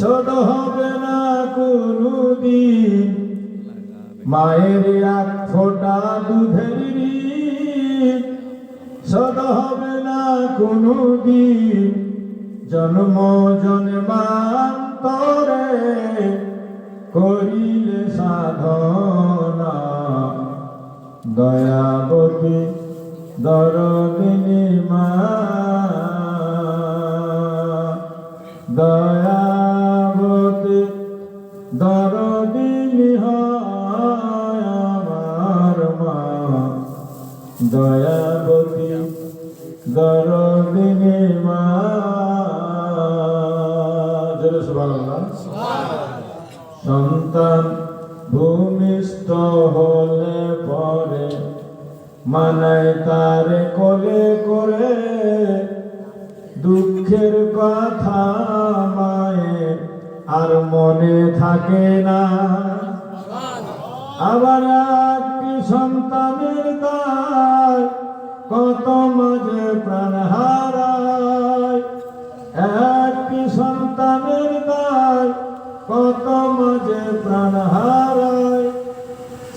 শোধ হবে না কোনদিন মায়ের এক ফোঁটা দুধের ঋণ, শোধ হবে না কোনদিন জন্ম জন্মান্তরে করিলে সাধনা। দয়াবতী দরদিনী মা, দয়াবতী দরদিনী হয় আমার মা, দয়াবতী দরদিনী মা। জোরে সুবহানাল্লাহ। সন্তান ভূমিষ্ঠ হলে পরে মানায় তারে কোলে করে, দুঃখের কথা মায়ের আর মনে থাকে না। আবার একটি সন্তানের দায় কত মাঝে প্রাণ হারায়, একটি সন্তানের দায় কত মাঝে প্রাণ হারায়।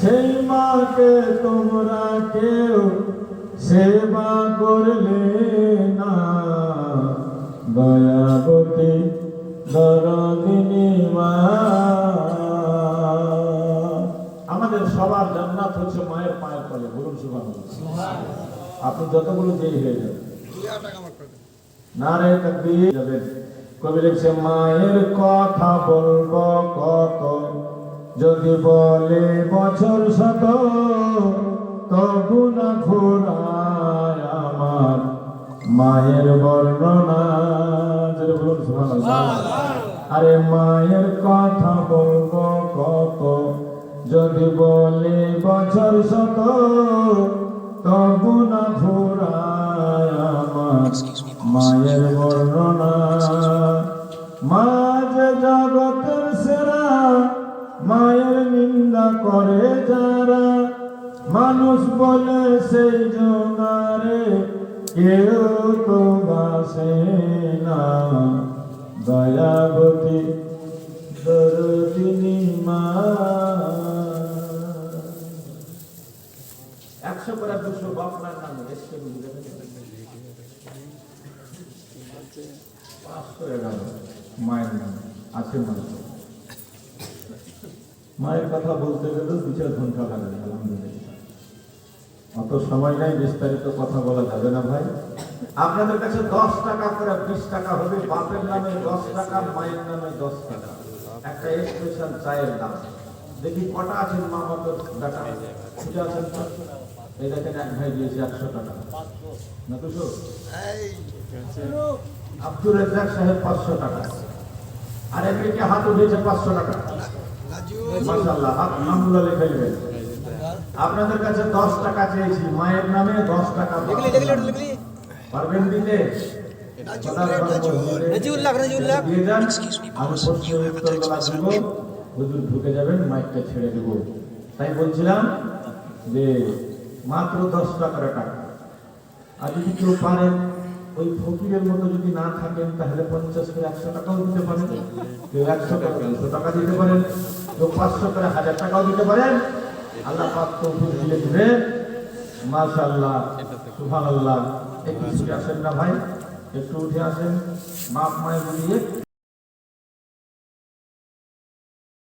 সেই মাকে তোমরা কেউ সেবা করলে না, দয়াবতী দরদিনী মা। আমাদের সবার জান্নাত হচ্ছে মায়ের পায়ের তলে। বলুন সুবহানাল্লাহ। আপনি যতগুলো যেই হয়ে যাবেন, নারে তাকবীর যাবেন। কবি লিখছে মায়ের কথা বলবো কত, যদি বলে বছর শত, তবু না ফুরায় আমার মায়ের বর্ণনা। বলুন সুবহানাল্লাহ। আরে মায়ের কথা বলবো কত, যদি বলে বছর শত, তবু না ফুরায় আমার মায়ের বর্ণনা। মা যে জগতের সেরা, মায়ের নিন্দা করে যারা, মানুষ বলে সেই জনারে কেউ তো বাসে না। দয়াবতী দরদিনী মা। 100 করে 200 বাপনার নামে এসে বুঝলেন 511 মায়ের নামে আছে। মায়ের কথা বলতে গেলেও 2-4 ঘন্টা লাগে। আলহামদুলিল্লাহ, অত সময় নাই, বিস্তারিত কথা বলা যাবে না ভাই। আপনাদের কাছে 10 টাকা করে 20 টাকা হবে, বাপের নামে 10 টাকা, মায়ের নামে 10 টাকা, একটা স্পেশাল চায়ের দাম। দেখি কটা আছেন মা বাপের টাকা খুঁজে আছেন তো? এই দেখেন এক ভাই দিয়েছে 100 টাকা না 200। আব্দুর রাজ্জাক সাহেব 500 টাকা, আর একদিকে হাত উঠেছে 500 টাকা। মাশাআল্লাহ, হাত নামগুলো লিখে নেবেন। আপনাদের কাছে 10 টাকা চেয়েছি, মায়ের নামে 10 টাকা পারবেন দিতে? হুজুর ঢুকে যাবেন, মাইকটা ছেড়ে দেব। তাই বলছিলাম যে মাত্র 10 টাকার টাকা। আর যদি কেউ পারেন, ওই ফকিরের মতো যদি না থাকেন, তাহলে 50 করে 100 টাকাও দিতে পারেন, কেউ 100 করে 200 টাকা দিতে পারেন, কেউ 500 করে 1000 টাকাও দিতে পারেন। আল্লাহ পাক তৌফিক দিয়ে দিবে। মাশাআল্লাহ, সুবহানাল্লাহ। একটু উঠে আসেন না ভাই, একটু উঠে আসেন। বাপ মায়ের দিয়ে